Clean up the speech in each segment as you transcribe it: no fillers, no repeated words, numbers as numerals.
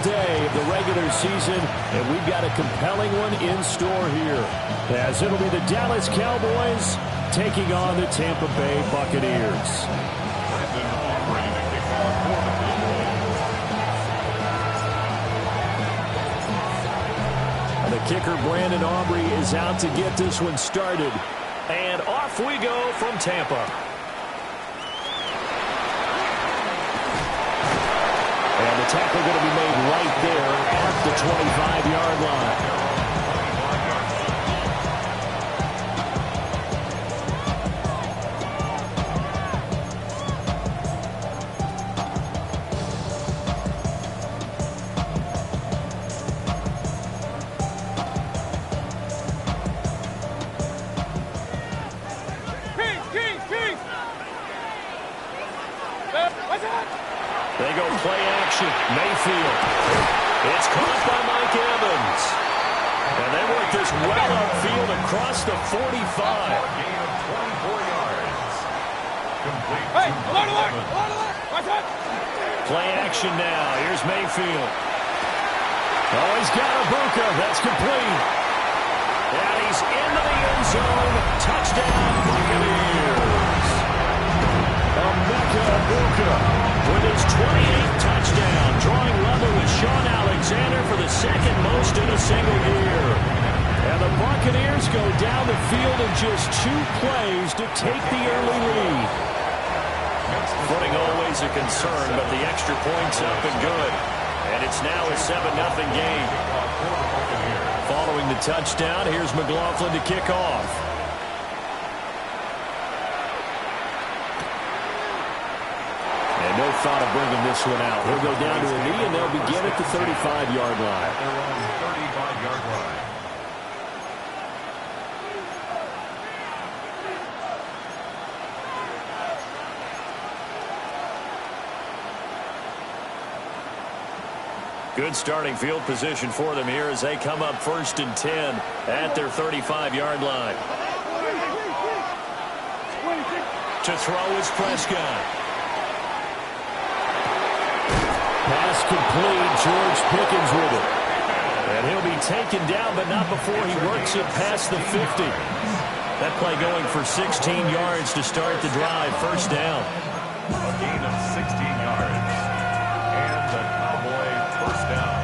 day of the regular season, and we've got a compelling one in store here, as it'll be the Dallas Cowboys taking on the Tampa Bay Buccaneers. The kicker, Brandon Aubrey, is out to get this one started. And off we go from Tampa. And the tackle going to be made right there at the 25-yard line. They go play action. Mayfield. It's caught by Mike Evans. And they work this well upfield across the 45. Gain of 24 yards. Hey, alert! Play action now. Here's Mayfield. Oh, he's got a Bucca. That's complete. And he's into the end zone. Touchdown, Buccaneers. Emeka Bucca with his 28th touchdown, drawing level with Sean Alexander for the second most in a single year. And the Buccaneers go down the field in just 2 plays to take the early lead. Footing always a concern, but the extra point's up and good. And it's now a 7-0 game. Following the touchdown, here's McLaughlin to kick off. And no thought of bringing this one out. He'll go down to a knee, and they'll begin at the 35-yard line. They're on the 35-yard line. Good starting field position for them here as they come up 1st and 10 at their 35-yard line. To throw is Prescott. Pass complete. George Pickens with it. And he'll be taken down, but not before he works it past the 50. That play going for 16 yards to start the drive. 1st down. A gain of 16 yards. And the Cowboy 1st down.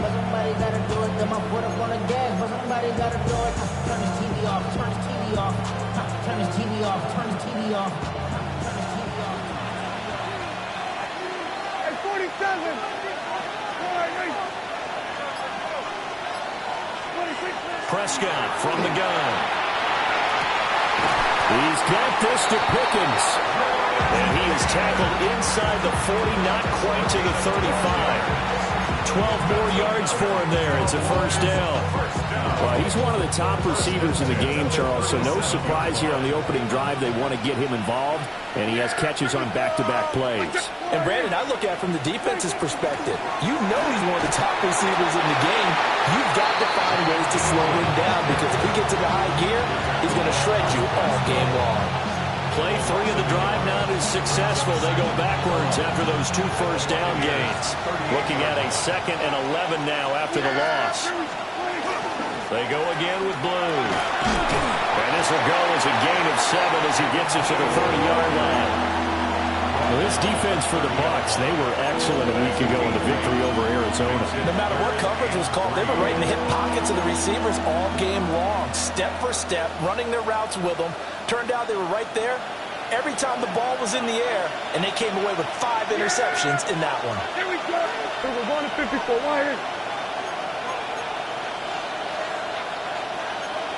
But somebody got to do it. Them I put up on the gas, but somebody got to do it. Turn his TV off. Turn his TV off. Turn his TV off. Turn his TV off. Prescott from the gun. He's got this to Pickens. And he is tackled inside the 40, not quite to the 35. 12 more yards for him there. It's a 1st down. Well, he's one of the top receivers in the game, Charles, so no surprise here on the opening drive. They want to get him involved, and he has catches on back-to-back plays. And, Brandon, I look at it from the defense's perspective. You know he's one of the top receivers in the game. You've got to find ways to slow him down because if he gets into high gear, he's going to shred you all game long. Play 3 of the drive not as successful. They go backwards after those 2 first down gains. Looking at a 2nd and 11 now after the loss. They go again with Blue. And this will go as a gain of 7 as he gets it to the 30-yard line. Well, this defense for the Bucs, they were excellent a week ago in the victory over Arizona. No matter what coverage was called, they were right in the hip pockets of the receivers all game long. Step for step, running their routes with them. Turned out they were right there every time the ball was in the air, and they came away with 5 interceptions in that one. Here we go. We're going to 54. Why here?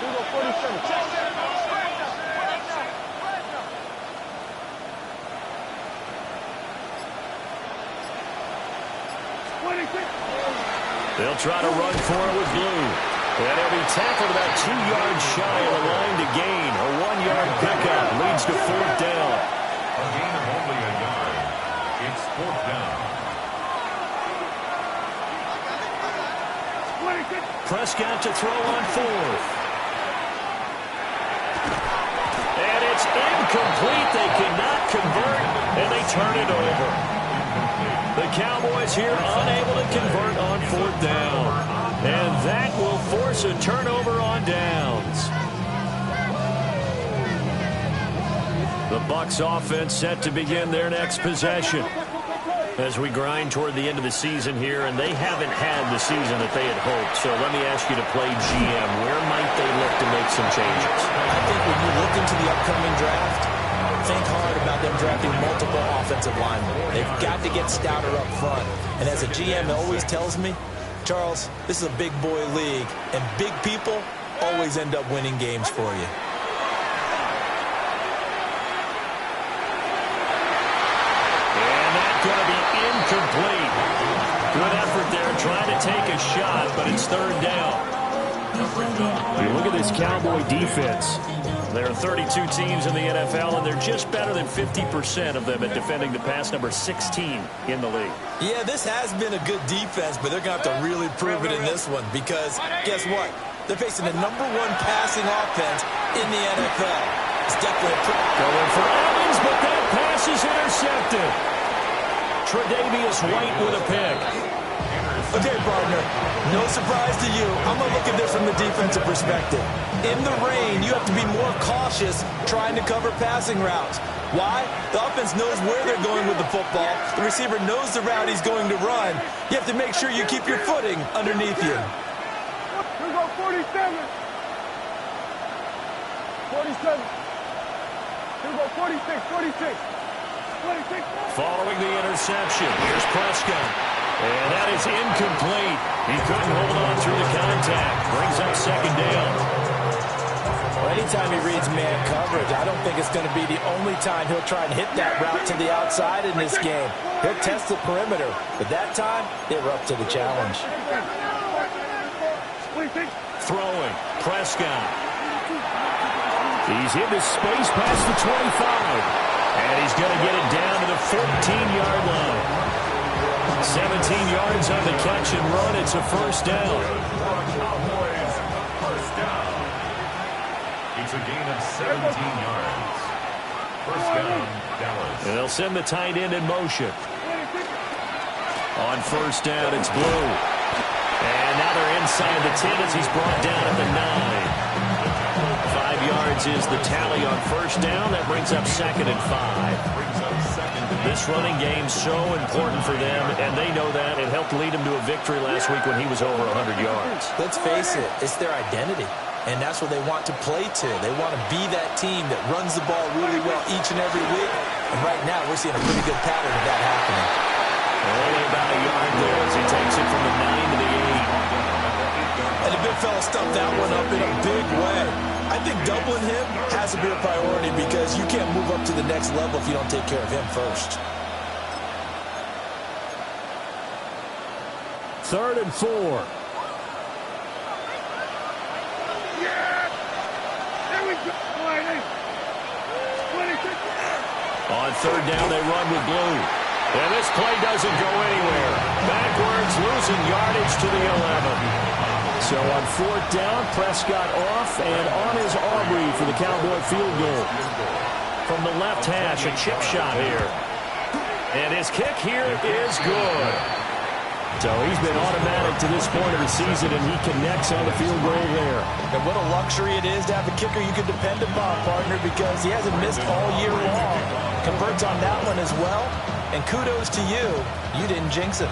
We go 47. They'll try to run for it with Blue. And he'll be tackled about 2 yards shy of the line to gain. A 1-yard pickup leads to 4th down. A gain of only a yard. It's 4th down. Prescott to throw on 4th. And it's incomplete. They cannot convert, and they turn it over. The Cowboys here unable to convert. force a turnover on downs. The Bucs offense set to begin their next possession as we grind toward the end of the season here, and they haven't had the season that they had hoped. So let me ask you to play GM. Where might they look to make some changes? I think when you look into the upcoming draft, think hard about them drafting multiple offensive linemen. They've got to get stouter up front. And as a GM always tells me, Charles, this is a big boy league, and big people always end up winning games for you. Going to be incomplete. Good effort there trying to take a shot, but it's third down. You look at this Cowboy defense. There are 32 teams in the NFL, and they're just better than 50% of them at defending the pass, number 16 in the league. Yeah, this has been a good defense, but they're going to have to really prove it in this one because guess what? They're facing the #1 passing offense in the NFL. It's definitely going for Evans, but that pass is intercepted. Tre'Davious White with a pick. Okay, partner, no surprise to you. I'm going to look at this from the defensive perspective. In the rain, you have to be more cautious trying to cover passing routes. Why? The offense knows where they're going with the football. The receiver knows the route he's going to run. You have to make sure you keep your footing underneath you. Here go 47. 47. Here go 46, 46. Following the interception, here's Prescott. And that is incomplete. He couldn't hold on through the contact. Brings up second down. Well, anytime he reads man coverage, I don't think it's going to be the only time he'll try and hit that route to the outside in this game. He'll test the perimeter, but that time, they were up to the challenge. Throwing, Prescott. He's into space past the 25. And he's going to get it down to the 14-yard line. 17 yards on the catch and run. It's a first down. Cowboys, first down. It's a gain of 17 yards. First down, Dallas. And they'll send the tight end in motion. On first down, it's Blue. And now they're inside the 10 as he's brought down at the 9. 5 yards is the tally on first down. That brings up second and 5. This running game so important for them, and they know that. It helped lead him to a victory last week when he was over 100 yards. Let's face it, it's their identity, and that's what they want to play to. They want to be that team that runs the ball really well each and every week, and right now we're seeing a pretty good pattern of that happening. Only about a yard there as he takes it from the 9 to the 8. And the big fella stuffed that one up in a big way. I think doubling him has to be a priority because you can't move up to the next level if you don't take care of him first. 3rd and 4. Yeah! There we go. On third down, they run with Blue. And this play doesn't go anywhere. Backwards, losing yardage to the 11. So on 4th down, Prescott off and on his Aubrey for the Cowboy field goal. From the left hash, a chip shot here. And his kick here is good. So he's been automatic to this point of the season, and he connects on the field goal there. And what a luxury it is to have a kicker you can depend upon, partner, because he hasn't missed all year long. Converts on that one as well. And kudos to you. You didn't jinx it.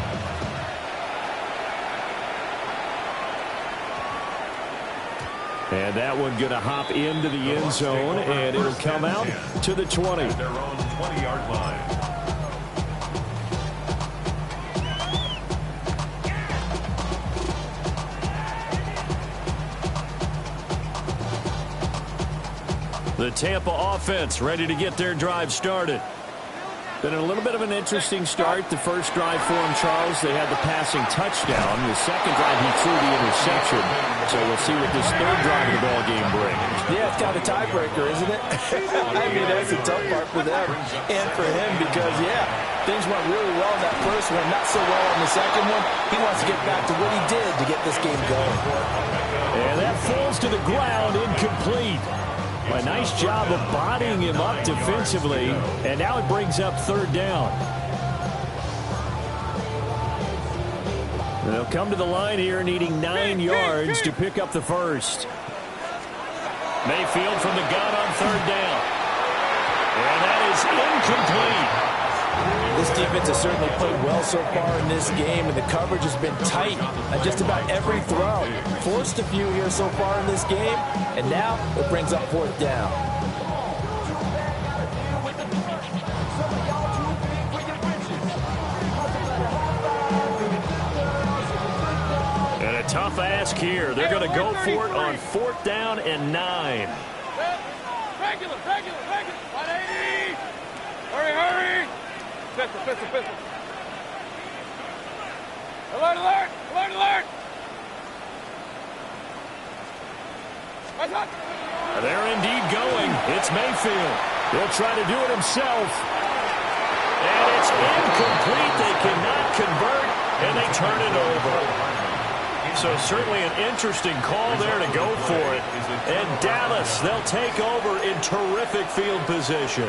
And that one going to hop into the end zone, and it'll come out to the 20. Their own 20-yard line. The Tampa offense ready to get their drive started. Been a little bit of an interesting start. The first drive for him, Charles, they had the passing touchdown. The second drive, he threw the interception. So we'll see what this third drive of the ball game brings. Yeah, it's kind of a tiebreaker, isn't it? I mean, that's the tough part for them and for him because, yeah, things went really well in that first one, not so well on the second one. He wants to get back to what he did to get this game going. And that falls to the ground, incomplete. A nice job of bodying him up defensively, and now it brings up third down. They'll come to the line here needing 9 yards to pick up the first. Mayfield from the gun on third down. And that is incomplete. This defense has certainly played well so far in this game, and the coverage has been tight on just about every throw. Forced a few here so far in this game, and now it brings up fourth down. And a tough ask here. They're going to go for it on fourth down and 9. Regular. 180. Hurry. Pistol. Alert. They're indeed going. It's Mayfield. He'll try to do it himself. And it's incomplete. They cannot convert, and they turn it over. So certainly an interesting call there to go for it. And Dallas, they'll take over in terrific field position.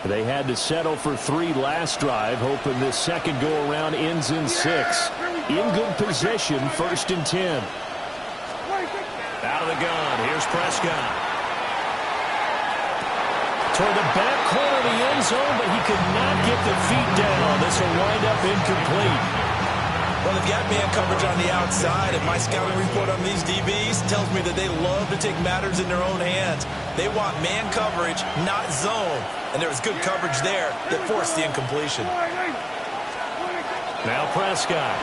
They had to settle for 3 last drive, hoping this second go-around ends in 6. In good position, 1st and 10. Out of the gun, here's Prescott. Toward the back corner of the end zone, but he could not get the feet down. This will wind up incomplete. Well, they've got man coverage on the outside, and my scouting report on these DBs tells me that they love to take matters in their own hands. They want man coverage, not zone. And there was good coverage there that forced the incompletion. Now Prescott.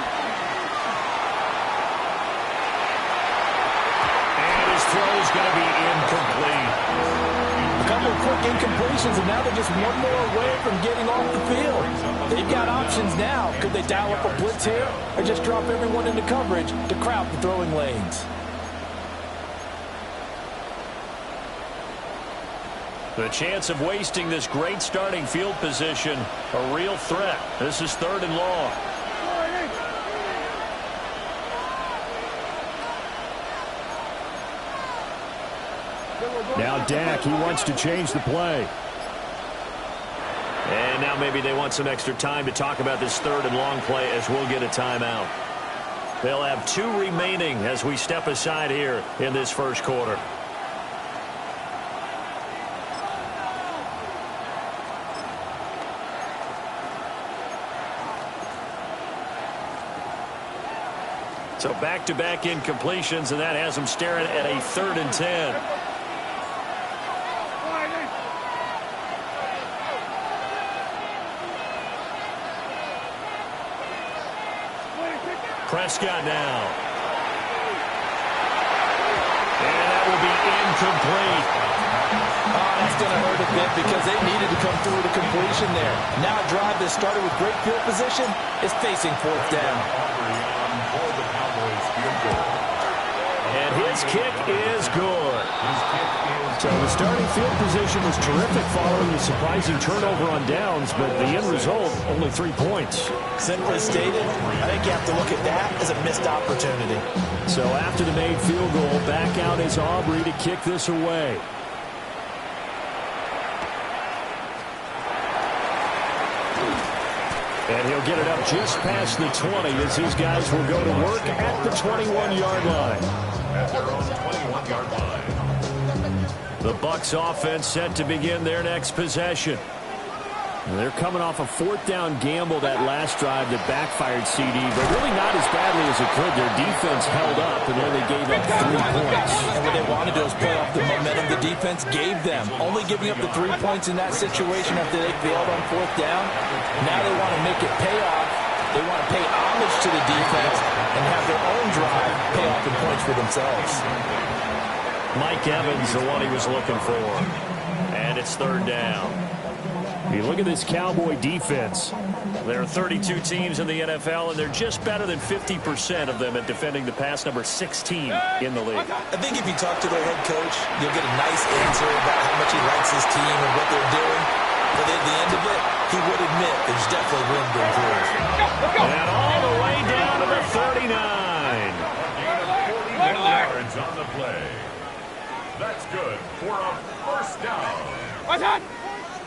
And his throw's going to be incomplete. A couple of quick incompletions, and now they're just one more away from getting off the field. They've got options now. Could they dial up a blitz here or just drop everyone into coverage to crowd the throwing lanes? The chance of wasting this great starting field position, a real threat. This is 3rd and long. Now Dak, he wants to change the play. And now maybe they want some extra time to talk about this 3rd and long play as we'll get a timeout. They'll have 2 remaining as we step aside here in this first quarter. So back-to-back incompletions, and that has them staring at a 3rd and 10. Prescott now. And that will be incomplete. Oh, that's going to hurt a bit because they needed to come through with a completion there. Now a drive that started with great field position is facing fourth down. And his kick is good. So the starting field position was terrific following the surprising turnover on downs, but the end result, only 3 points. Simply stated, I think you have to look at that as a missed opportunity. So after the made field goal, back out is Aubrey to kick this away. And he'll get it up just past the 20 as these guys will go to work at the 21-yard line. At their own 21-yard line. The Bucs offense set to begin their next possession. They're coming off a 4th down gamble that last drive that backfired CD, but really not as badly as it could. Their defense held up and only gave up 3 points. And what they want to do is play off the momentum the defense gave them. Only giving up the 3 points in that situation after they failed on 4th down. Now they want to make it pay off. They want to pay homage to the defense and have their own drive pay off in points for themselves. Mike Evans, the one he was looking for. And it's 3rd down. You look at this Cowboy defense. There are 32 teams in the NFL, and they're just better than 50% of them at defending the pass, number 16 in the league. I think if you talk to their head coach, you'll get a nice answer about how much he likes his team and what they're doing. But at the end of it, he would admit there's definitely room to improve. And all the way down to the 39. A gain of 41 yards on the play. That's good for a first down.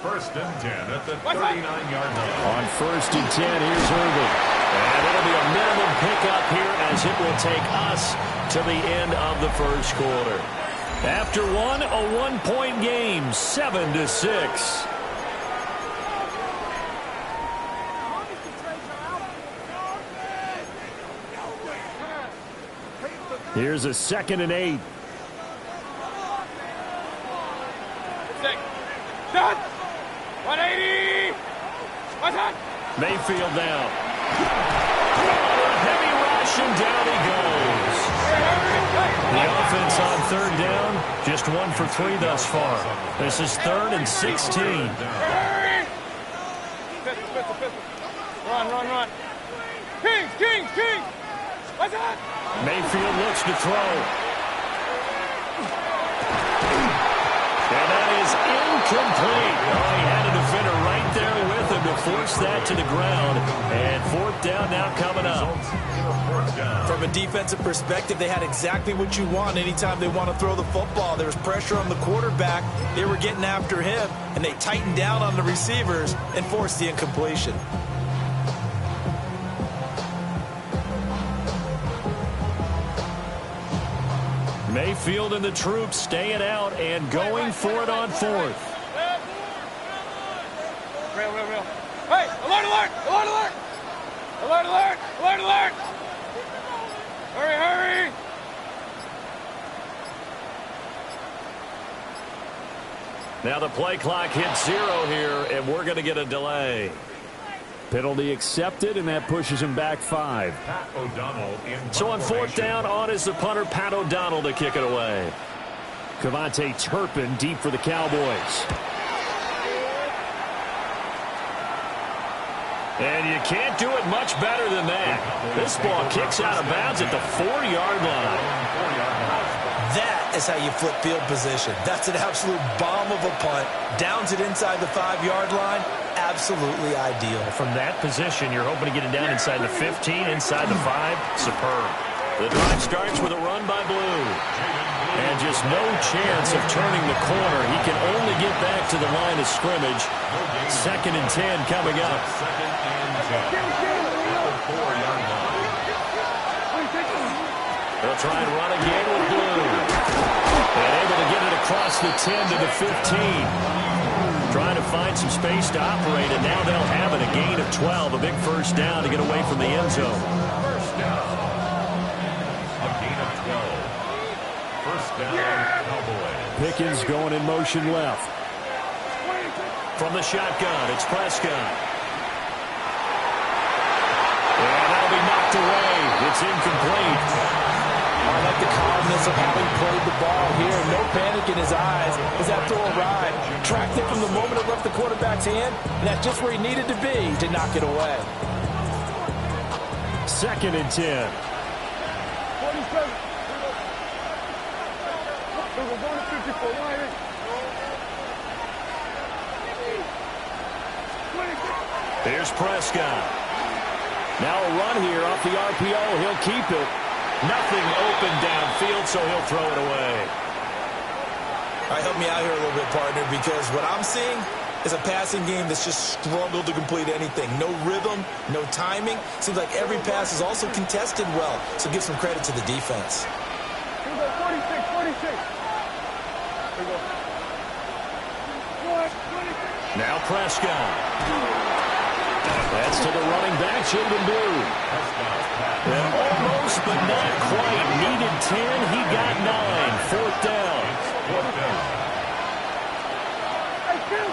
First and 10 at the 39-yard line. On first and 10, here's Irvin. And it'll be a minimum pickup here as it will take us to the end of the first quarter. After one, a one-point game, 7-6. Here's a 2nd and 8. Done. 180. What's that? Mayfield down. Heavy rush, and down he goes. The offense on 3rd down, just 1 for 3 thus far. This is 3rd and 16. Run. Kings. What's that? Mayfield looks to throw. And that is incomplete. Oh, he had a defender right there with him to force that to the ground. And 4th down now coming up. From a defensive perspective, they had exactly what you want anytime they want to throw the football. There was pressure on the quarterback. They were getting after him, and they tightened down on the receivers and forced the incompletion. Mayfield and the troops staying out and going for it on 4th. Real. Hey, alert! Alert! Hurry! Now the play clock hits 0 here, and we're going to get a delay. Penalty accepted, and that pushes him back 5. Pat O'Donnell in So on 4th down, on is the punter, Pat O'Donnell, to kick it away. Cavante Turpin deep for the Cowboys. And you can't do it much better than that. This ball kicks out of bounds at the 4-yard line. That is how you flip field position. That's an absolute bomb of a punt. Downs it inside the 5-yard line. Absolutely ideal. From that position, you're hoping to get it down inside the 15, inside the 5. Superb. The drive starts with a run by Blue. And just no chance of turning the corner. He can only get back to the line of scrimmage. 2nd and 10 coming up. 2nd and 10 at the 4-yard line. They'll try and run again with Blue. And able to get it across the 10 to the 15. Trying to find some space to operate, and now they'll have it. A gain of 12, a big first down to get away from the end zone. First down. A gain of 12. First down, Cowboys. Pickens going in motion left. From the shotgun, it's Prescott. And that'll be knocked away. It's incomplete. I like the calmness of having played the ball here. No panic in his eyes as that throw arrived. Tracked it from the moment it left the quarterback's hand, and that's just where he needed to be to knock it away. 2nd and 10. 47. We're going to 54. Here's Prescott. Now a run here off the RPO. He'll keep it. Nothing open downfield, so he'll throw it away. All right, help me out here a little bit, partner, because what I'm seeing is a passing game that's just struggled to complete anything. No rhythm, no timing. Seems like every pass is also contested well, so give some credit to the defense. Here we go, 46. Here we go. Now Prescott. That's to the running back, Jaden Blue. And almost, but not quite. Needed 10. He got 9. 4th down. Hey, kill.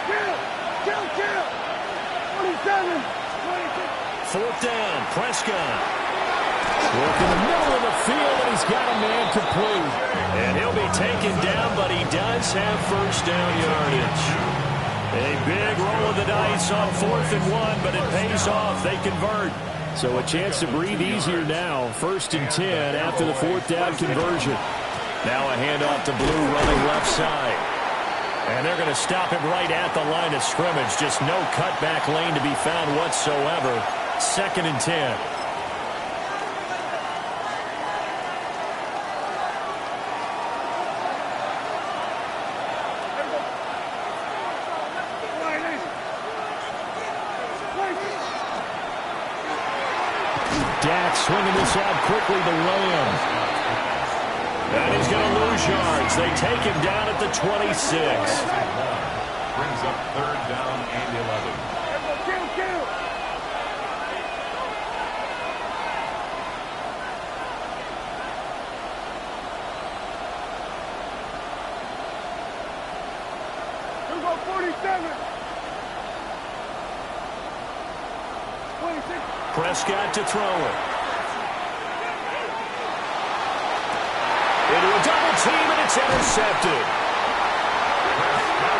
27. 4th down. Prescott. Work in the middle of the field, and he's got a man complete. And he'll be taken down, but he does have first down yardage. A big roll of the dice on 4th and 1, but it pays off. They convert. So a chance to breathe easier now. 1st and 10 after the 4th down conversion. Now a handoff to Blue running left side. And they're going to stop him right at the line of scrimmage. Just no cutback lane to be found whatsoever. 2nd and 10. Dak swinging this out quickly to Williams. And he's going to lose yards. They take him down at the 26. Brings up third down and 11. Kill. You go 47. 26. Prescott to throw it. Into a double team, and it's intercepted.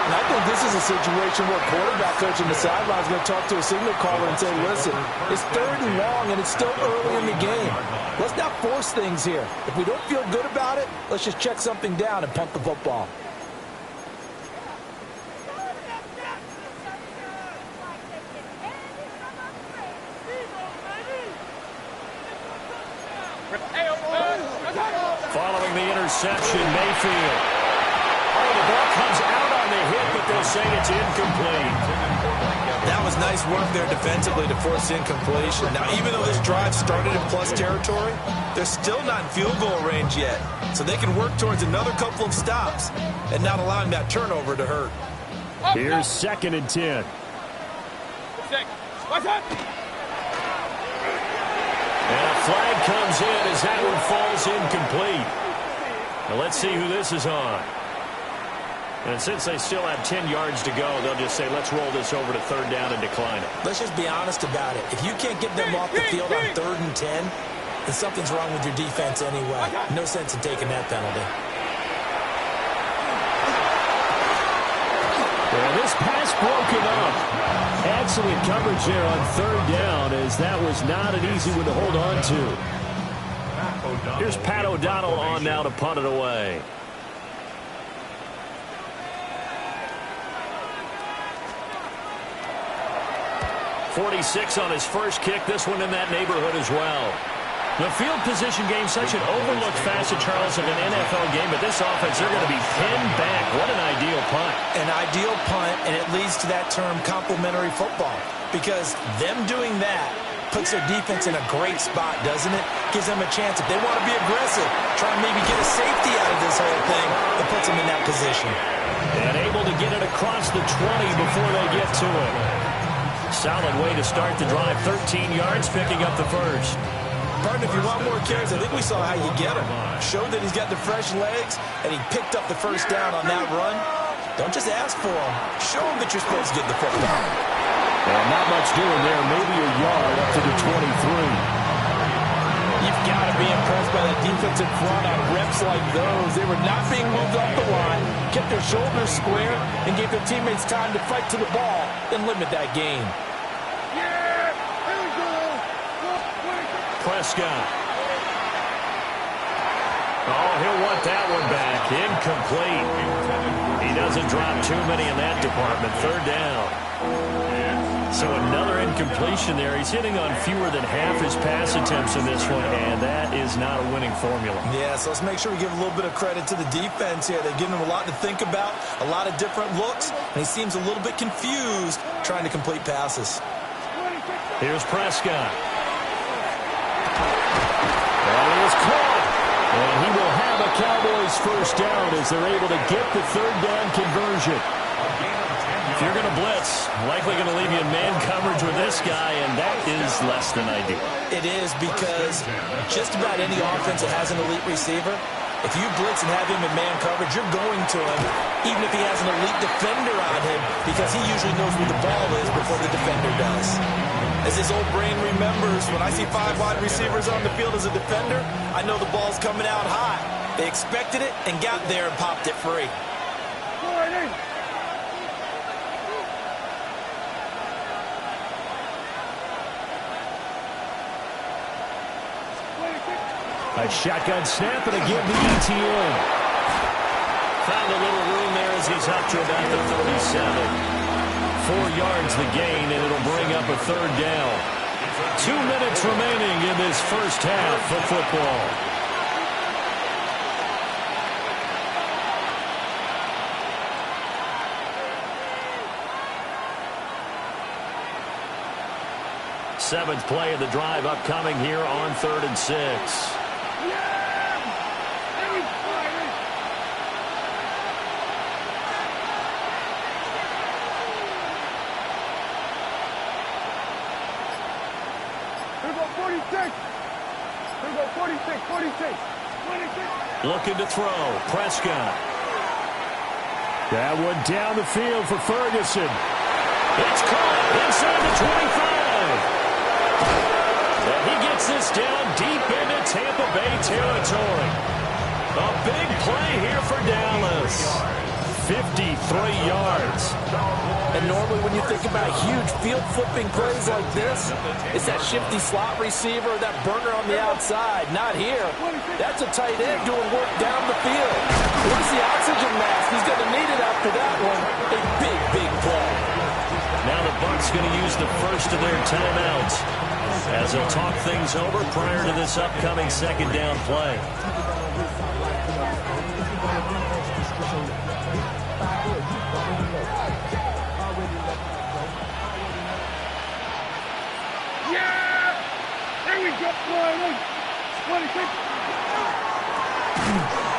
And I think this is a situation where quarterback coach in the sideline is going to talk to a signal caller and say, listen, it's 3rd and long, and it's still early in the game. Let's not force things here. If we don't feel good about it, let's just check something down and punt the football. Following the interception, Mayfield. Oh, the ball comes out on the hit, but they'll say it's incomplete. That was nice work there defensively to force incompletion. Now, even though this drive started in plus territory, they're still not in field goal range yet. So they can work towards another couple of stops and not allowing that turnover to hurt. Here's 2nd and 10. What's up? And a flag comes in as that one falls incomplete. Now let's see who this is on. And since they still have 10 yards to go, they'll just say, let's roll this over to 3rd down and decline it. Let's just be honest about it. If you can't get them off the field on 3rd and 10, then something's wrong with your defense anyway. No sense in taking that penalty. Well, this pass broken up. Excellent coverage there on 3rd down, as that was not an easy one to hold on to. Here's Pat O'Donnell on now to punt it away. .46 on his first kick. This one in that neighborhood as well. The field position game, such an overlooked facet, Charles, of an NFL game, but this offense, they're going to be pinned back. What an ideal punt. An ideal punt, and it leads to that term complementary football, because them doing that puts their defense in a great spot, doesn't it? Gives them a chance, if they want to be aggressive, try and maybe get a safety out of this whole thing, it puts them in that position. And able to get it across the 20 before they get to it. Solid way to start the drive. 13 yards, picking up the first. Pardon, if you want more carries, I think we saw how you get him. Showed that he's got the fresh legs, and he picked up the first down on that run. Don't just ask for him. Show him that you're supposed to get the football. Well, not much doing there. Maybe a yard up to the 23. You've got to be impressed by that defensive front on reps like those. They were not being moved off the line, kept their shoulders square, and gave their teammates time to fight to the ball and limit that gain. Yeah! Here we go! Prescott. Oh, he'll want that one back. Incomplete. He doesn't drop too many in that department. 3rd down. So another incompletion there. He's hitting on fewer than half his pass attempts in this one, and that is not a winning formula. Yeah, so let's make sure we give a little bit of credit to the defense here. They've given him a lot to think about, a lot of different looks, and he seems a little bit confused trying to complete passes. Here's Prescott. And he is caught. And he will have a Cowboys first down as they're able to get the 3rd down conversion. If you're going to blitz, likely going to leave you in man coverage with this guy, and that is less than ideal. It is, because just about any offense that has an elite receiver, if you blitz and have him in man coverage, you're going to him, even if he has an elite defender on him, because he usually knows where the ball is before the defender does. As his old brain remembers, when I see 5 wide receivers on the field as a defender, I know the ball's coming out high. They expected it and got there and popped it free. A shotgun snap and again the ETN. Found a little room there as he's up to about the 37. 4 yards the gain, and it'll bring up a 3rd down. 2 minutes remaining in this first half of football. Seventh play of the drive upcoming here on 3rd and 6. Looking to throw. Prescott. That one down the field for Ferguson. It's caught inside the 25. And he gets this down deep into Tampa Bay territory. A big play here for Dallas. 53 yards. And normally when you think about huge field-flipping plays like this, it's that shifty slot receiver, that burner on the outside. Not here. That's a tight end doing work down the field. Where's the oxygen mask? He's going to need it after that one. A big, big play. Now the Bucs going to use the first of their timeouts as they'll talk things over prior to this upcoming second down play.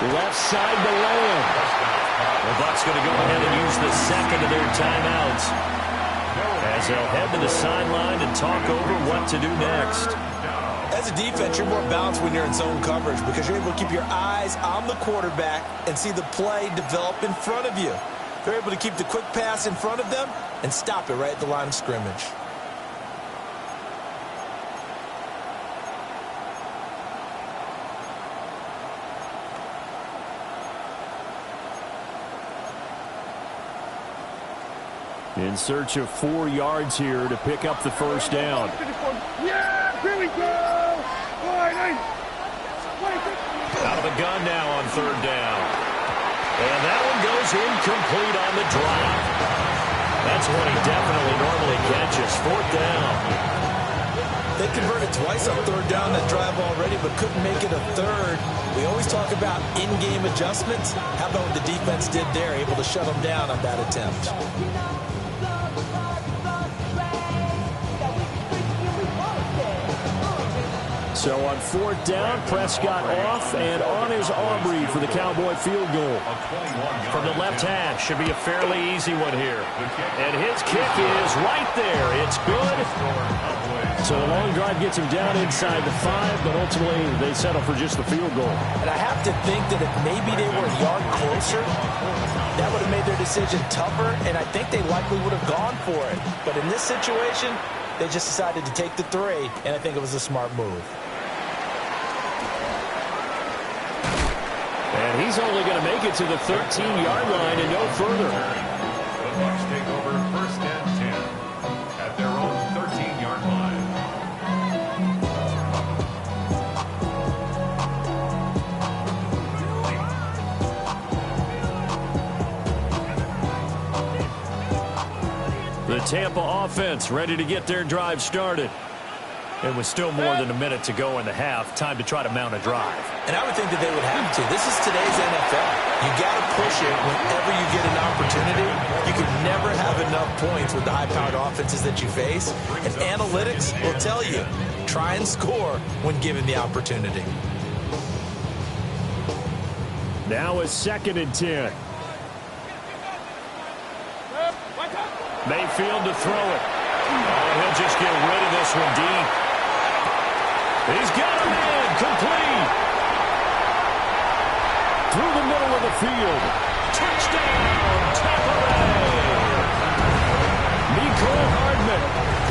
Left side to Lamb. The Bucs going to go ahead and use the second of their timeouts as they'll head to the sideline and talk over what to do next. As a defense, you're more balanced when you're in zone coverage because you're able to keep your eyes on the quarterback and see the play develop in front of you. They're able to keep the quick pass in front of them and stop it right at the line of scrimmage. In search of 4 yards here to pick up the first down. Yeah, here we go. Out of the gun now on 3rd down. And that one goes incomplete on the drop. That's what he definitely normally catches. 4th down. They converted twice on 3rd down that drive already, but couldn't make it a 3rd. We always talk about in-game adjustments. How about what the defense did there, able to shut them down on that attempt? So on 4th down, Prescott off and on his Aubrey for the Cowboy field goal. From the left hash, should be a fairly easy one here. And his kick is right there. It's good. So the long drive gets him down inside the 5, but ultimately they settle for just the field goal. And I have to think that if maybe they were a yard closer, that would have made their decision tougher, and I think they likely would have gone for it. But in this situation, they just decided to take the 3, and I think it was a smart move. And he's only going to make it to the 13-yard line and no further. The Bucs take over 1st and 10 at their own 13-yard line. The Tampa offense ready to get their drive started. And with still more than a minute to go in the half, time to try to mount a drive. And I would think that they would have to. This is today's NFL. You got to push it whenever you get an opportunity. You can never have enough points with the high-powered offenses that you face. And analytics will tell you, try and score when given the opportunity. Now a 2nd and 10. Mayfield to throw it. Oh, he'll just get rid of this one deep. He's got a man, complete. Through the middle of the field. Touchdown, Tampa Bay. Nicole Hardman.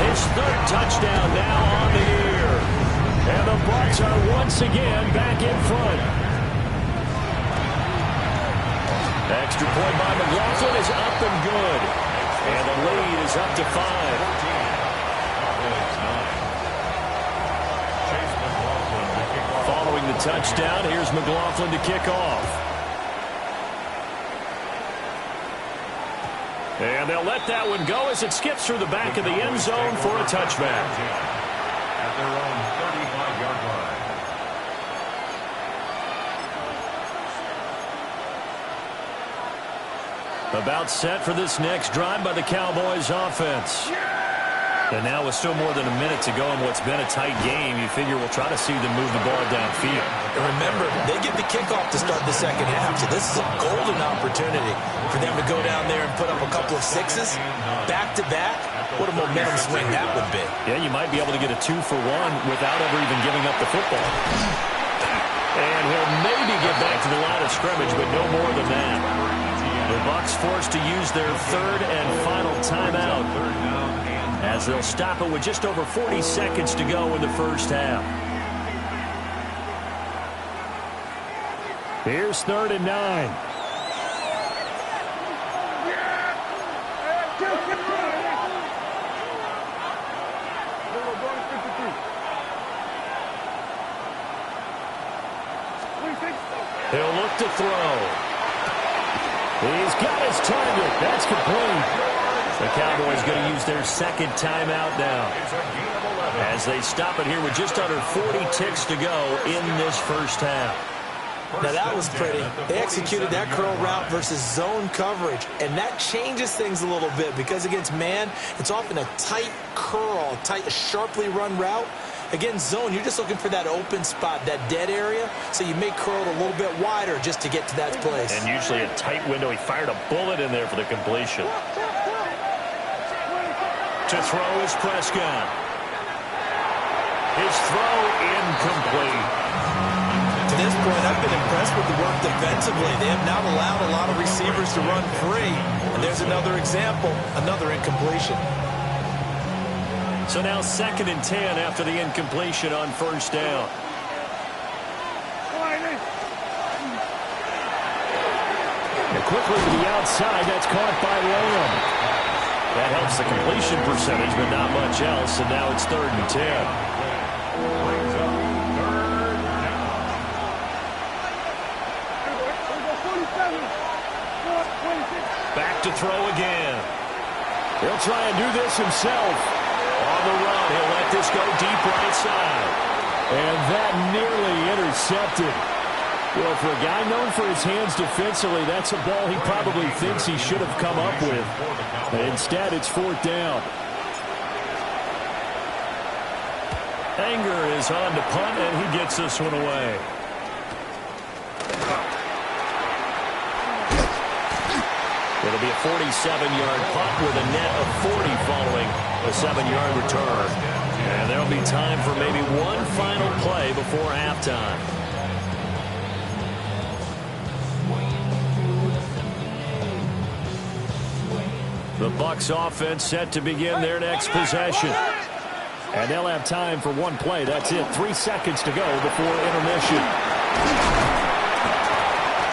His 3rd touchdown now on the year. And the Bucs are once again back in front. Extra point by McLaughlin is up and good. And the lead is up to 5. Following the touchdown, here's McLaughlin to kick off. And they'll let that one go as it skips through the back of the end zone for a touchback. At their own 35-yard line. About set for this next drive by the Cowboys offense. And now with still more than a minute to go in what's been a tight game, you figure we'll try to see them move the ball downfield. And remember, they get the kickoff to start the second half, so this is a golden opportunity for them to go down there and put up a couple of sixes back-to-back. What a momentum swing that would be. Yeah, you might be able to get a 2-for-1 without ever even giving up the football. And he'll maybe get back to the line of scrimmage, but no more than that. The Bucs forced to use their third and final timeout, as they'll stop it with just over 40 seconds to go in the first half. Here's 3rd and 9. He'll look to throw. He's got his target. That's complete. The Cowboys going to use their second timeout now, as they stop it here with just under 40 ticks to go in this first half. Now that was pretty. They executed that curl route versus zone coverage, and that changes things a little bit because against man, it's often a tight curl, tight, sharply run route. Against zone, you're just looking for that open spot, that dead area, so you may curl it a little bit wider just to get to that place. And usually a tight window. He fired a bullet in there for the completion. To throw is Prescott. His throw incomplete. To this point, I've been impressed with the work defensively. They have not allowed a lot of receivers to run free. And there's another example, another incompletion. So now 2nd and 10 after the incompletion on first down. And quickly to the outside, that's caught by Lamb. That helps the completion percentage, but not much else, and now it's 3rd and 10. Back to throw again. He'll try and do this himself. On the run, he'll let this go deep right side. And that nearly intercepted. Well, for a guy known for his hands defensively, that's a ball he probably thinks he should have come up with. Instead, it's 4th down. Anger is on to punt, and he gets this one away. It'll be a 47-yard punt with a net of 40 following a 7-yard return. And there'll be time for maybe one final play before halftime. The Bucs offense set to begin their next possession. And they'll have time for one play. That's it. 3 seconds to go before intermission.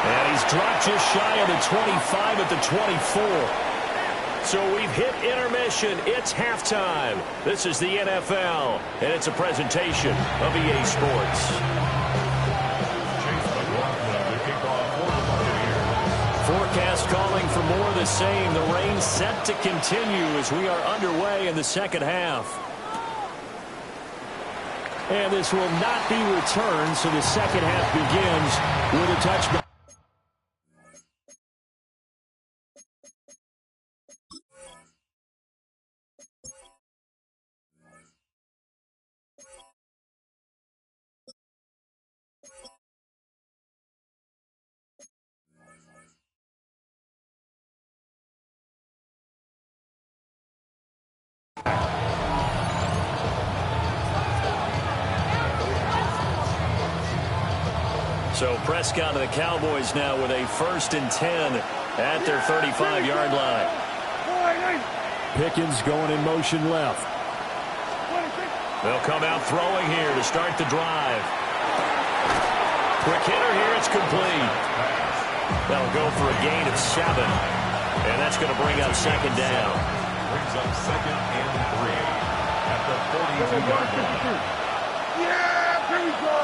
And he's dropped just shy of the 25 at the 24. So we've hit intermission. It's halftime. This is the NFL, and it's a presentation of EA Sports. Forecast calling for more of the same. The rain set to continue as we are underway in the second half. And this will not be returned, so the second half begins with a touchdown. So Prescott and the Cowboys now with a 1st and 10 at their 35-yard line. Pickens going in motion left. They'll come out throwing here to start the drive. Quick hitter here, it's complete. That'll go for a gain of 7. And that's going to bring up 2nd down. Brings up 2nd and 3 at the 42-yard line. Yeah, here we go.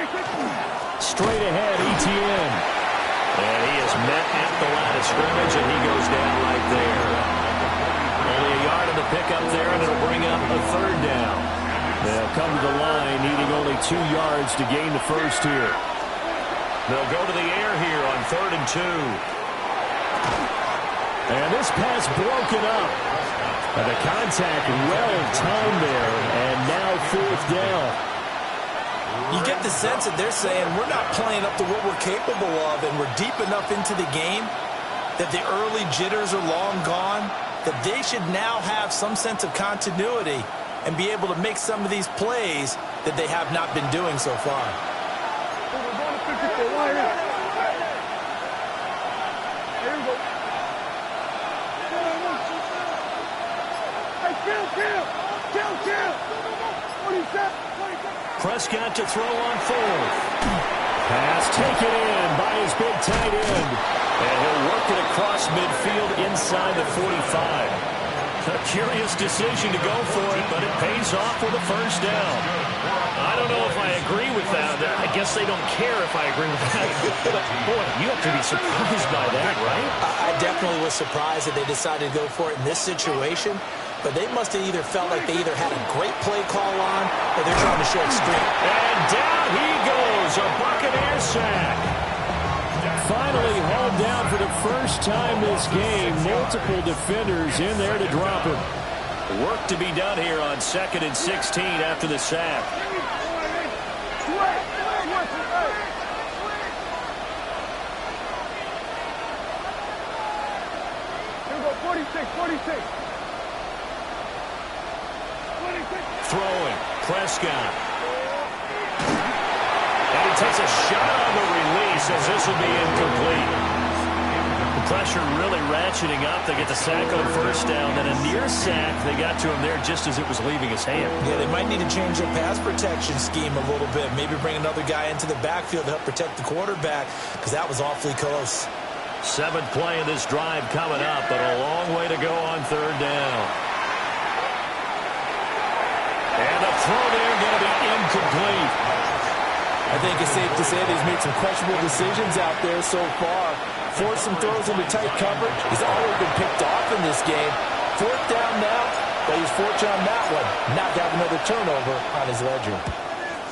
26. Straight ahead, Etienne. And he is met at the line of scrimmage, and he goes down right there. Only a yard of the pickup there, and it'll bring up a 3rd down. They'll come to the line, needing only 2 yards to gain the first here. They'll go to the air here on 3rd and 2. And this pass broken up. And the contact well-timed there, and now 4th down. You get the sense that they're saying we're not playing up to what we're capable of, and we're deep enough into the game that the early jitters are long gone, that they should now have some sense of continuity and be able to make some of these plays that they have not been doing so far. Prescott to throw on 4th. Pass taken in by his big tight end. And he'll work it across midfield inside the 45. A curious decision to go for it, but it pays off with a 1st down. I don't know if I agree with that. I guess they don't care if I agree with that. But, boy, you have to be surprised by that, right? I definitely was surprised that they decided to go for it in this situation, but they must have either felt like they either had a great play call on or they're trying to show extreme. And down he goes, a Buccaneer sack. Finally hauled down for the first time this game. Multiple defenders in there to drop him. Work to be done here on 2nd and 16 after the sack. Here we go, 46. Throwing, Prescott. And he takes a shot on the release as this will be incomplete. The pressure really ratcheting up. They get the sack on 1st down. Then a near sack. They got to him there just as it was leaving his hand. Yeah, they might need to change their pass protection scheme a little bit. Maybe bring another guy into the backfield to help protect the quarterback, because that was awfully close. 7th play of this drive coming up, but a long way to go on 3rd down. And the throw there going to be incomplete. I think it's safe to say that he's made some questionable decisions out there so far. Forced some throws into tight coverage. He's always been picked off in this game. 4th down now, but he's fortunate on that one, not to have another turnover on his ledger.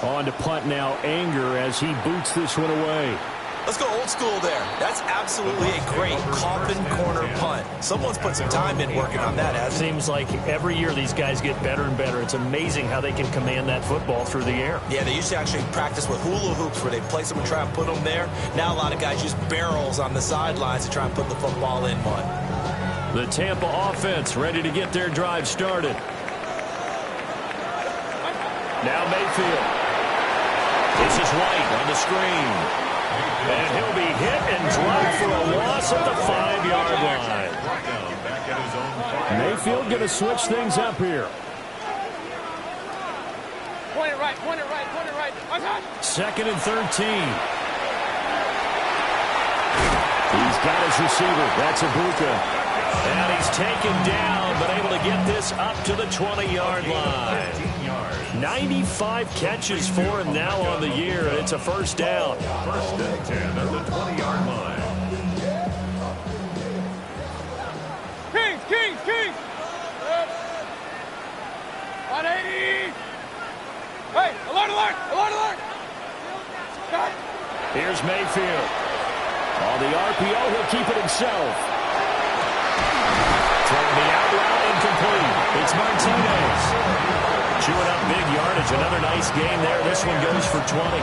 On to punt now, Anger as he boots this one away. Let's go old school there. That's absolutely a great coffin corner punt. Someone's put some time in working on that, hasn't it? Seems like every year these guys get better and better. It's amazing how they can command that football through the air. Yeah, they used to actually practice with hula hoops where they place them and try and put them there. Now a lot of guys use barrels on the sidelines to try and put the football in one. The Tampa offense ready to get their drive started. Now Mayfield. This is White on the screen. And he'll be hit and dropped for a loss at the 5-yard line. Mayfield going to switch things up here. Point it right. 2nd and 13. He's got his receiver. That's Ibuka. And he's taken down, but able to get this up to the 20-yard line. 95 catches for him now on the year, and it's a 1st down. 1st and 10 at the 20-yard line. Kings! 180! Hey, alert! Here's Mayfield. On the RPO, he'll keep it himself. Throwing the out route incomplete. It's Martinez. Chewing up big yardage. Another nice game there. This one goes for 20.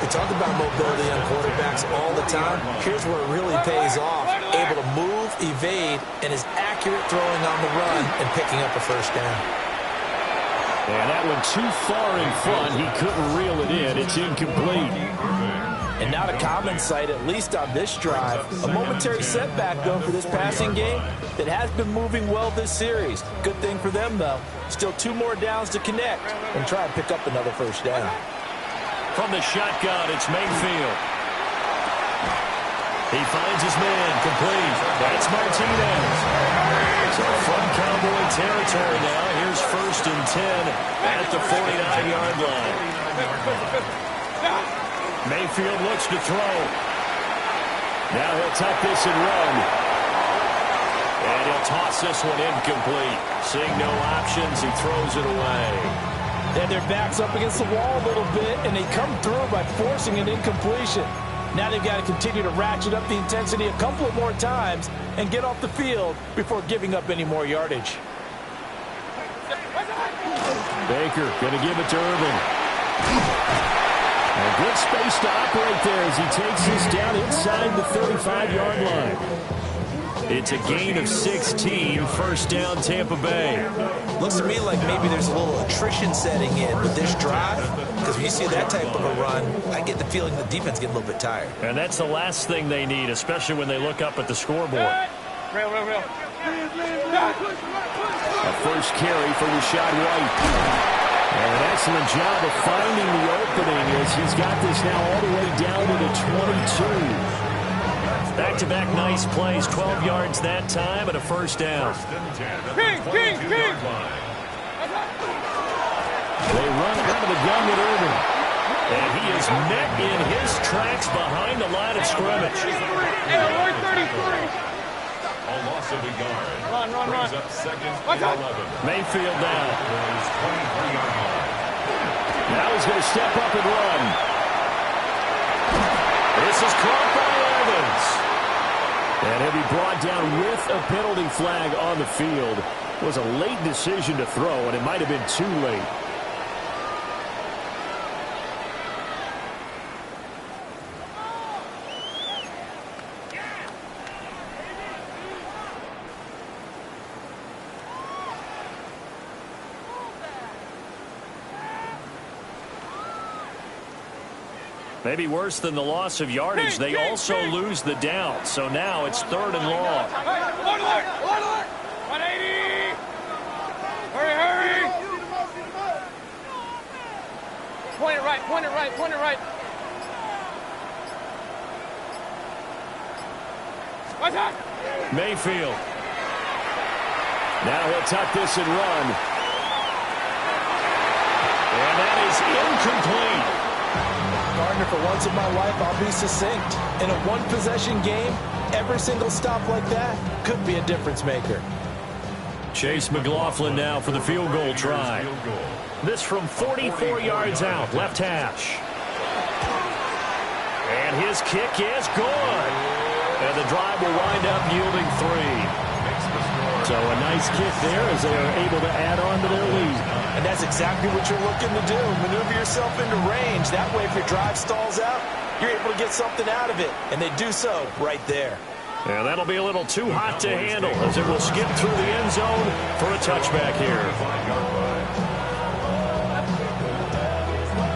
We talk about mobility on quarterbacks all the time. Here's where it really pays off. Able to move, evade, and is accurate throwing on the run and picking up a 1st down. And that one too far in front. He couldn't reel it in. It's incomplete. And now to common sight, at least on this drive. A momentary setback, though, for this passing game that has been moving well this series. Good thing for them, though. Still 2 more downs to connect and try and pick up another 1st down. From the shotgun, it's Mayfield. He finds his man, complete. That's Martinez. So from Cowboy territory now, here's 1st and 10 at the 49-yard line. Mayfield looks to throw. Now he'll tuck this and run. And he'll toss this one incomplete. Seeing no options, he throws it away. And their backs up against the wall a little bit, and they come through by forcing an incompletion. Now they've got to continue to ratchet up the intensity a couple of more times and get off the field before giving up any more yardage. Baker going to give it to Irvin. A good space to operate there as he takes this down inside the 35-yard line. It's a gain of 16, first down Tampa Bay. Looks to me like maybe there's a little attrition setting in with this drive, because when you see that type of a run, I get the feeling the defense get a little bit tired. And that's the last thing they need, especially when they look up at the scoreboard. Real. A first carry for Rashad White. And an excellent job of finding the opening as he's got this now all the way down to the 22. Back-to-back nice plays, 12 yards that time and a first down. King. They run out of the gun with Irvin. And he is met in his tracks behind the line of scrimmage. Roy 33. A loss of a yard. Run. Brings up second and 11. Mayfield now. His 23-yard line. Now he's going to step up and run. This is caught by Evans. And he'll be brought down with a penalty flag on the field. It was a late decision to throw, and it might have been too late. Maybe worse than the loss of yardage, they also lose the down. So now it's 3rd and long. 180. Hurry. Point it right. What's that? Mayfield. Now he'll tuck this and run. And that is incomplete. Gardner, for once in my life, I'll be succinct. In a one-possession game, every single stop like that could be a difference maker. Chase McLaughlin now for the field goal try. This from 44 yards out, left hash. And his kick is good. And the drive will wind up yielding 3. So a nice kick there as they are able to add on to their lead. And that's exactly what you're looking to do. Maneuver yourself into range. That way, if your drive stalls out, you're able to get something out of it. And they do so right there. Yeah, that'll be a little too hot to handle as it will skip through the end zone for a touchback here.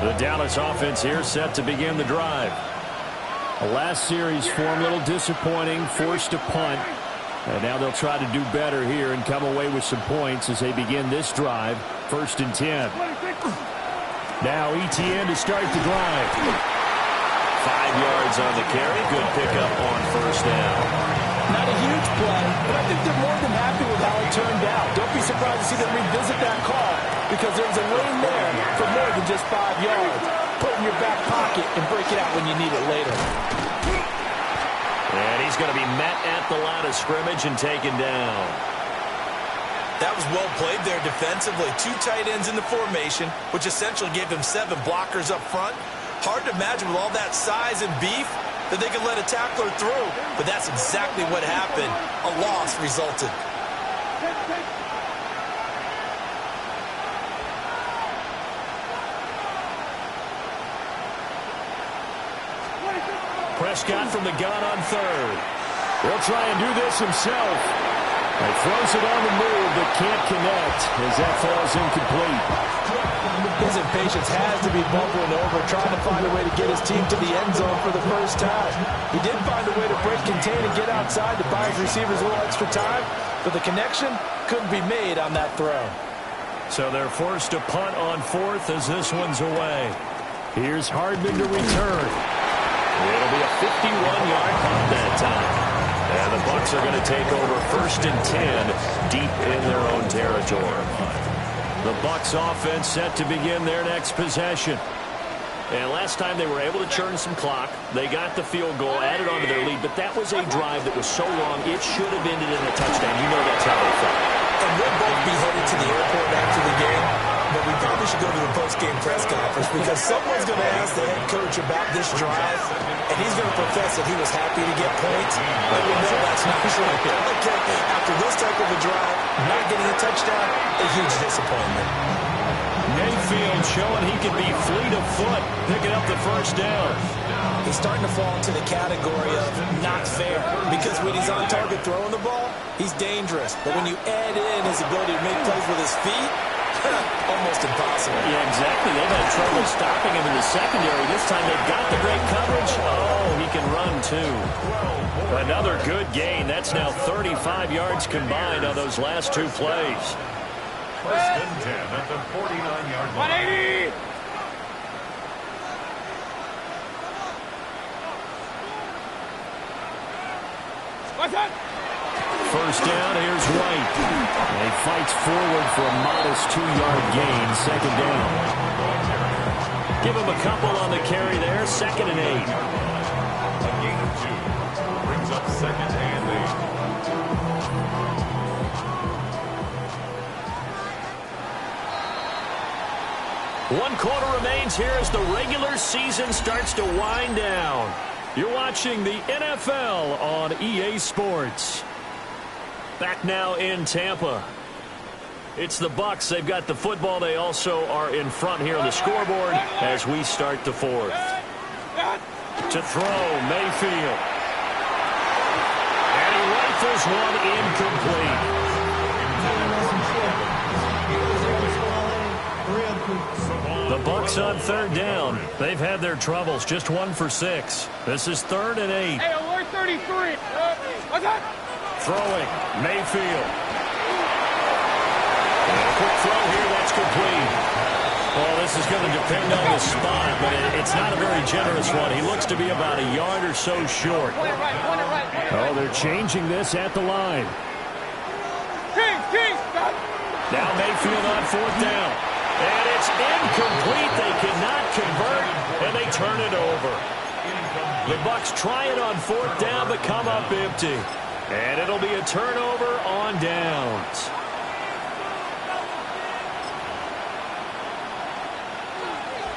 The Dallas offense here set to begin the drive. The last series form a little disappointing, forced to punt. And now they'll try to do better here and come away with some points as they begin this drive. 1st and 10. Now ETN to start the drive. 5 yards on the carry. Good pickup on first down. Not a huge play, but I think they're more than happy with how it turned out. Don't be surprised to see them revisit that call because there's a lane there for more than just 5 yards. Put it in your back pocket and break it out when you need it later. And he's going to be met at the line of scrimmage and taken down. That was well played there defensively. 2 tight ends in the formation, which essentially gave them 7 blockers up front. Hard to imagine with all that size and beef that they could let a tackler through. But that's exactly what happened. A loss resulted. Prescott from the gun on 3rd. He'll try and do this himself. He throws it on the move, but can't connect as that falls incomplete. His impatience has to be bubbling over, trying to find a way to get his team to the end zone for the first time. He did find a way to break, contain, and get outside to buy his receivers a little extra time, but the connection couldn't be made on that throw. So they're forced to punt on 4th as this one's away. Here's Hardman to return. It'll be a 51-yard punt that time. And the Bucs are going to take over 1st and 10 deep in their own territory. The Bucs offense set to begin their next possession. And last time they were able to churn some clock. They got the field goal, added on to their lead. But that was a drive that was so long, it should have ended in a touchdown. You know that's how they felt. And we'll both be headed to the airport after the game. But we probably should go to the post-game press conference. conference because someone's going to ask the head coach about this drive, and he's going to profess that he was happy to get points, but we know that's not true. Okay, after this type of a drive, not getting a touchdown, a huge disappointment. Mayfield showing he can be fleet of foot, picking up the first down. He's starting to fall into the category of not fair because when he's on target throwing the ball, he's dangerous. But when you add in his ability to make plays with his feet, almost impossible. Yeah, exactly. They've had trouble stopping him in the secondary. This time they've got the great coverage. Oh, he can run too. Another good gain. That's now 35 yards combined on those last two plays. First and 10 at the 49-yard line. 180! First down, here's White. He fights forward for a modest 2-yard gain, second down. Give him a couple on the carry there, second and 8. A gain of 2 brings up second and 8. 1 quarter remains here as the regular season starts to wind down. You're watching the NFL on EA Sports. Back now in Tampa. It's the Bucs. They've got the football. They also are in front here on the scoreboard as we start the fourth. To throw, Mayfield. And he rifles one incomplete. The Bucs on third down. They've had their troubles. Just 1 for 6. This is third and 8. Hey, alert 33. What's that? Throwing, Mayfield. And a quick throw here, that's complete. Well, this is going to depend on the spot, but it's not a very generous one. He looks to be about a yard or so short. Point it right. Oh, they're changing this at the line. King, stop. Now Mayfield on fourth down. And it's incomplete. They cannot convert, and they turn it over. The Bucs try it on fourth down, but come up empty. And it'll be a turnover on downs.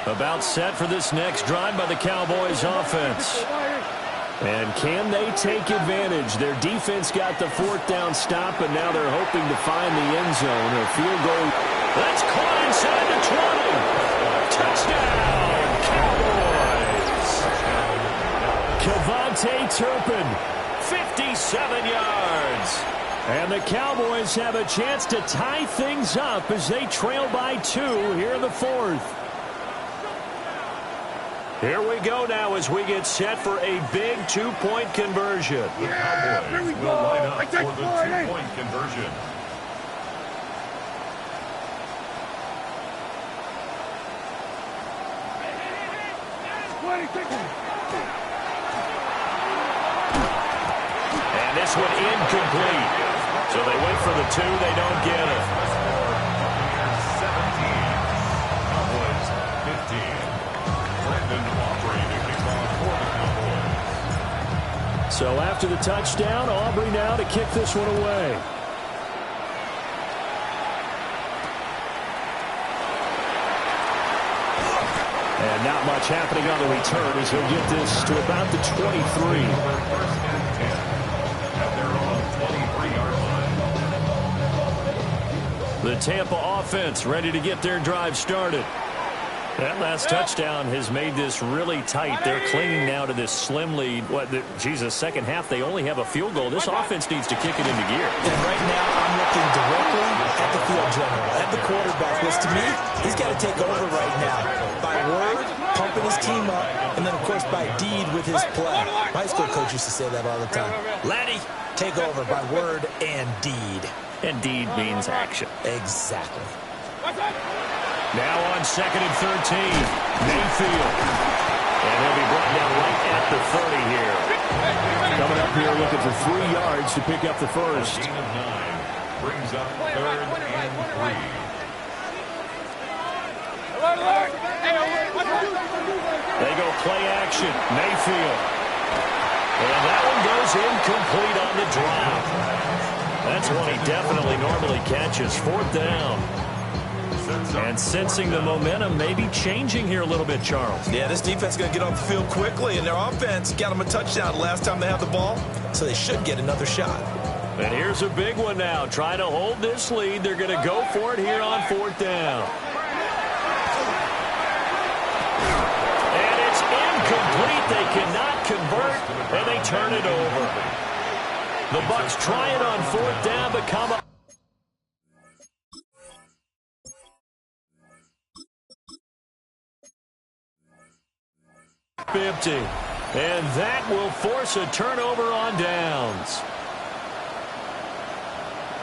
About set for this next drive by the Cowboys offense. And can they take advantage? Their defense got the fourth down stop, and now they're hoping to find the end zone or field goal. That's caught inside the 20. Touchdown, Cowboys. Kevontae Turpin. 57 yards. And the Cowboys have a chance to tie things up as they trail by 2 here in the fourth. Here we go now as we get set for a big 2-point conversion. The Cowboys will line up for the 2-point conversion. And this one incomplete. So they wait for the 2, they don't get it. 17, Cowboys 15. Brandon Aubrey to kick off for the Cowboys. So after the touchdown, Aubrey now to kick this one away. And not much happening on the return as he'll get this to about the 23. First and 10 at their own 23-yard line. The Tampa offense ready to get their drive started. That last touchdown has made this really tight. They're clinging now to this slim lead. Second half, they only have a field goal. This offense needs to kick it into gear. And right now, I'm looking directly at the field general, at the quarterback, because to me, he's got to take over right now. By word, pumping his team up, and then, of course, by deed with his play. My high school coach used to say that all the time. Laddie, take over by word and deed. And deed means action. Exactly. Now on second and 13, Mayfield. And he'll be brought down right at the 30 here. Coming up here looking for 3 yards to pick up the first. Gain of 9 brings up third and 3. They go play action. Mayfield. And that one goes incomplete on the drop. That's one he definitely normally catches. Fourth down. And sensing the momentum may be changing here a little bit, Charles. Yeah, this defense is going to get off the field quickly, and their offense got them a touchdown last time they had the ball, so they should get another shot. And here's a big one now. Trying to hold this lead. They're going to go for it here on 4th down. And it's incomplete. They cannot convert, and they turn it over. The Bucs try it on 4th down, but come up 50. And that will force a turnover on downs.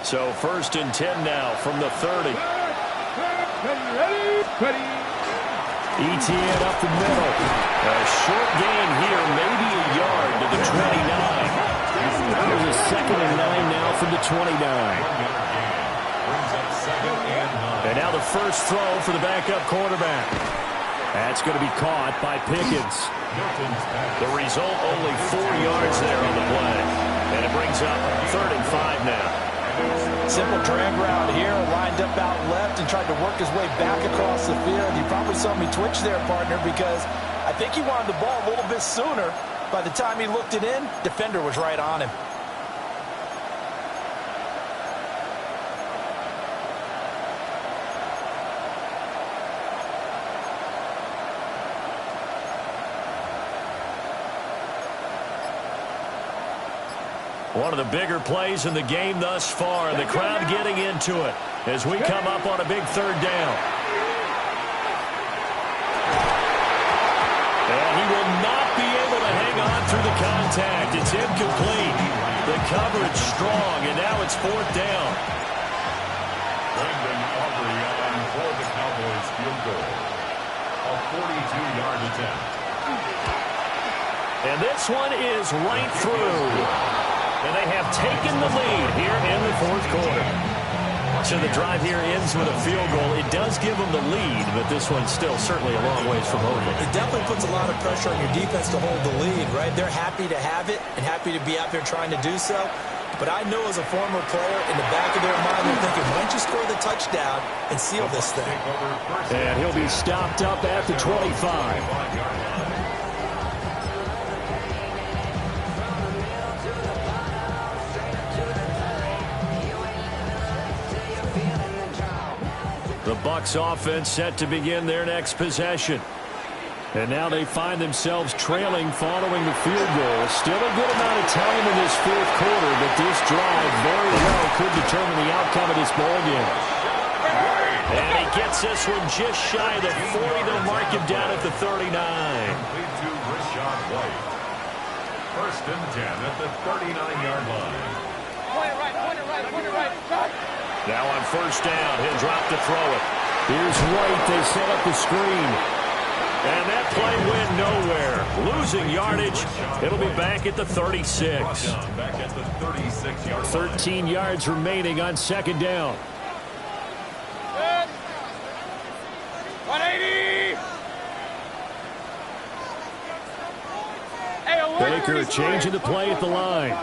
So 1st and 10 now from the 30. ETN up the middle. A short gain here, maybe a yard to the 29. There's a 2nd and 9 now from the 29. And now the first throw for the backup quarterback. That's going to be caught by Pickens. The result, only 4 yards there on the play. And it brings up 3rd and 5 now. Simple drag route here, lined up out left and tried to work his way back across the field. You probably saw me twitch there, partner, because I think he wanted the ball a little bit sooner. By the time he looked it in, defender was right on him. One of the bigger plays in the game thus far, and the crowd getting into it as we come up on a big 3rd down. And he will not be able to hang on through the contact. It's incomplete. The coverage strong, and now it's 4th down. Brendan Aubrey on for the Cowboys field goal. A 42-yard attempt. And this one is right through. And they have taken the lead here in the 4th quarter. So the drive here ends with a field goal. It does give them the lead, but this one's still certainly a long ways from over. It definitely puts a lot of pressure on your defense to hold the lead, right? They're happy to have it and happy to be out there trying to do so. But I know as a former player, in the back of their mind, they're thinking, why don't you score the touchdown and seal this thing? And he'll be stopped up at the 25. The Bucs offense set to begin their next possession. And now they find themselves trailing following the field goal. Still a good amount of time in this 4th quarter, but this drive very well could determine the outcome of this ballgame. And he gets this one just shy of the 40. They'll mark him down at the 39. First and 10 at the 39-yard line. Point it right. Now on 1st down, he'll drop to throw it. Here's White. They set up the screen. And that play went nowhere. Losing yardage. It'll be back at the 36. Back at the 36-yard line. 13 yards remaining on 2nd down. 180. Baker changing the play at the line.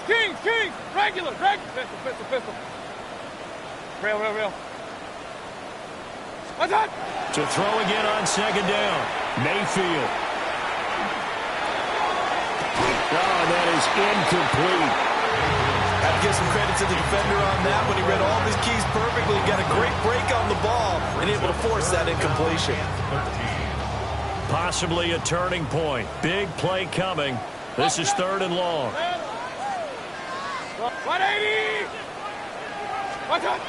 Kings. Regular. Pistol. Real. What's that? To throw again on 2nd down. Mayfield. Oh, that is incomplete. Have to give some credit to the defender on that when he read all of his keys perfectly. Got a great break on the ball and able to force that incompletion. Possibly a turning point. Big play coming. This is 3rd and long. 180. What's that?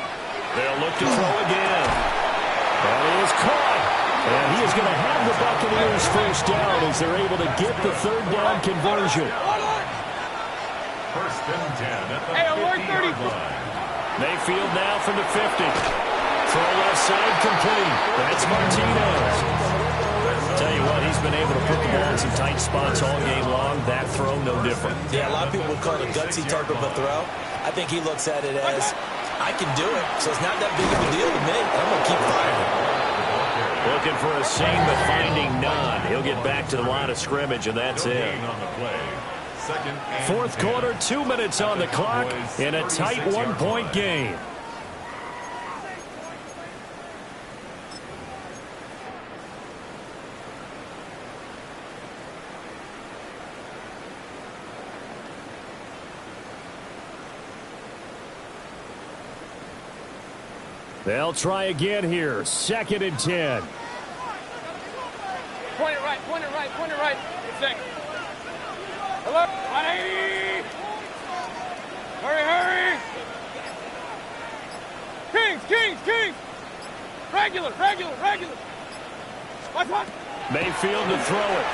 They'll look to throw again. That is caught. And he is going to have the Buccaneers first down as they're able to get the 3rd down conversion. First and 10 at the 50-yard line. Mayfield now from the 50. Throw left side complete. That's Martinez. Tell you what, he's been able to put the ball in some tight spots all game long. That throw, no different. Yeah, a lot of people would call it a gutsy type of a throw. I think he looks at it as, I can do it, so it's not that big of a deal to me. I'm going to keep firing. Looking for a seam, but finding none. He'll get back to the line of scrimmage, and that's it. 4th quarter, 2 minutes on the clock in a tight 1-point game. They'll try again here. 2nd and 10. Point it right, point it right, point it right. Second. Hello? 180. Hurry, hurry. Kings, Kings, Kings. Regular, regular, regular. What's what? Mayfield to throw it.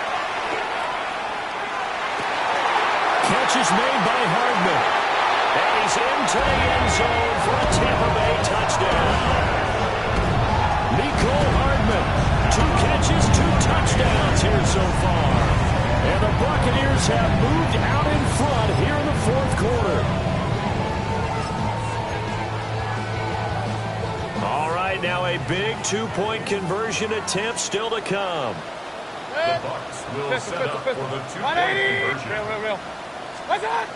Catch is made by Hardman. And he's into the end zone for a Tampa Bay touchdown. Nicole Hardman, 2 catches, 2 touchdowns here so far. And the Buccaneers have moved out in front here in the 4th quarter. All right, now a big 2-point conversion attempt still to come. The Bucs will set up for the 2-point conversion. Real. What's that?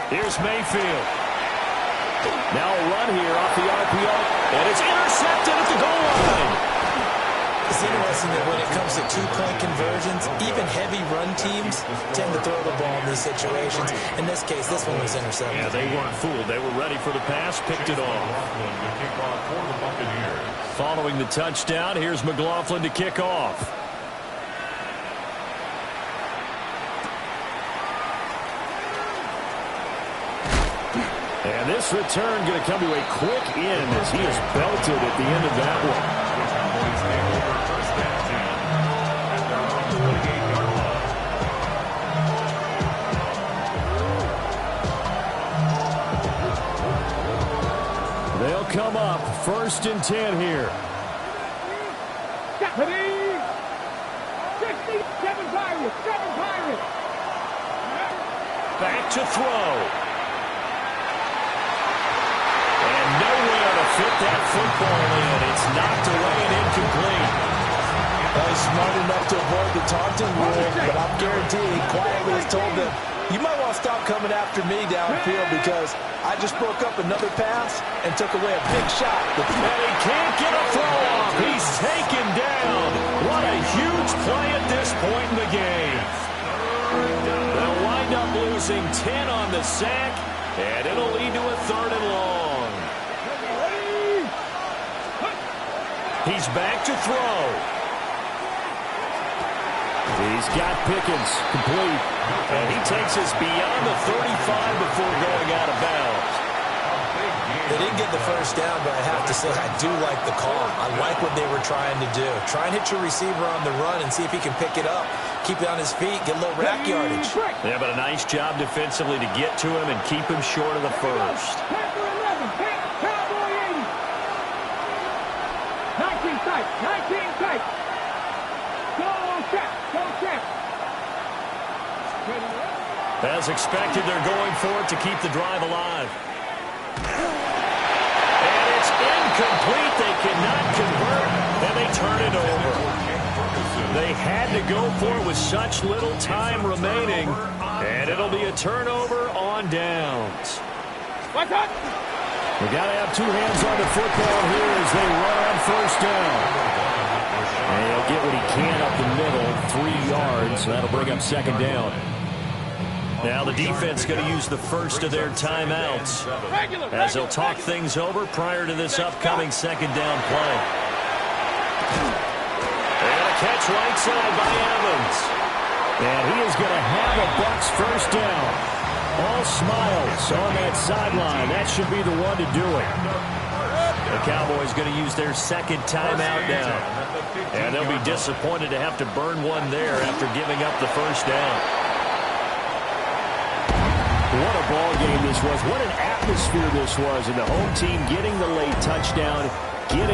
Here's Mayfield. Now a run here off the RPO, and it's intercepted at the goal line. It's interesting that when it comes to 2-point conversions, even heavy run teams tend to throw the ball in these situations. In this case, this one was intercepted. Yeah, they weren't fooled. They were ready for the pass, picked it off. The kickoff for the Buccaneers. Following the touchdown, here's McLaughlin to kick off. And this return going to come to a quick end as he is belted at the end of that one. The Cowboys take over first and 10 at their own 28-yard line. They'll come up 1st and 10 here. Ready? 7 Pirates, 7 Pirates. Back to throw. Nowhere to fit that football in. It's knocked away and incomplete. Well, he's smart enough to avoid the taunting rule, but I'm guaranteeing quietly has told them, you might want to stop coming after me downfield because I just broke up another pass and took away a big shot. And he can't get a throw off. He's taken down. What a huge play at this point in the game. They'll wind up losing 10 on the sack, and it'll lead to a 3rd and long. He's back to throw. He's got Pickens complete. And he takes us beyond the 35 before going out of bounds. They didn't get the first down, but I have to say I do like the call. I like what they were trying to do. Try and hit your receiver on the run and see if he can pick it up. Keep it on his feet, get a little rack yardage. Yeah, but a nice job defensively to get to him and keep him short of the first. Cowboy 80. 19 tight, 19 tight. Go check, go check. As expected, they're going for it to keep the drive alive. And it's incomplete. They cannot convert, and they turn it over. They had to go for it with such little time remaining, and it'll be a turnover on downs. What's up? We got to have 2 hands on the football here as they run on 1st down. And he'll get what he can up the middle, 3 yards. So that'll bring up 2nd down. Now the defense going to use the first of their timeouts as they'll talk things over prior to this upcoming 2nd down play. And a catch right side by Evans. And he is going to have a Bucs 1st down. All smiles on that sideline. That should be the one to do it. The Cowboys going to use their 2nd timeout now. And they'll be disappointed to have to burn one there after giving up the 1st down. What a ball game this was. What an atmosphere this was. And the home team getting the late touchdown, getting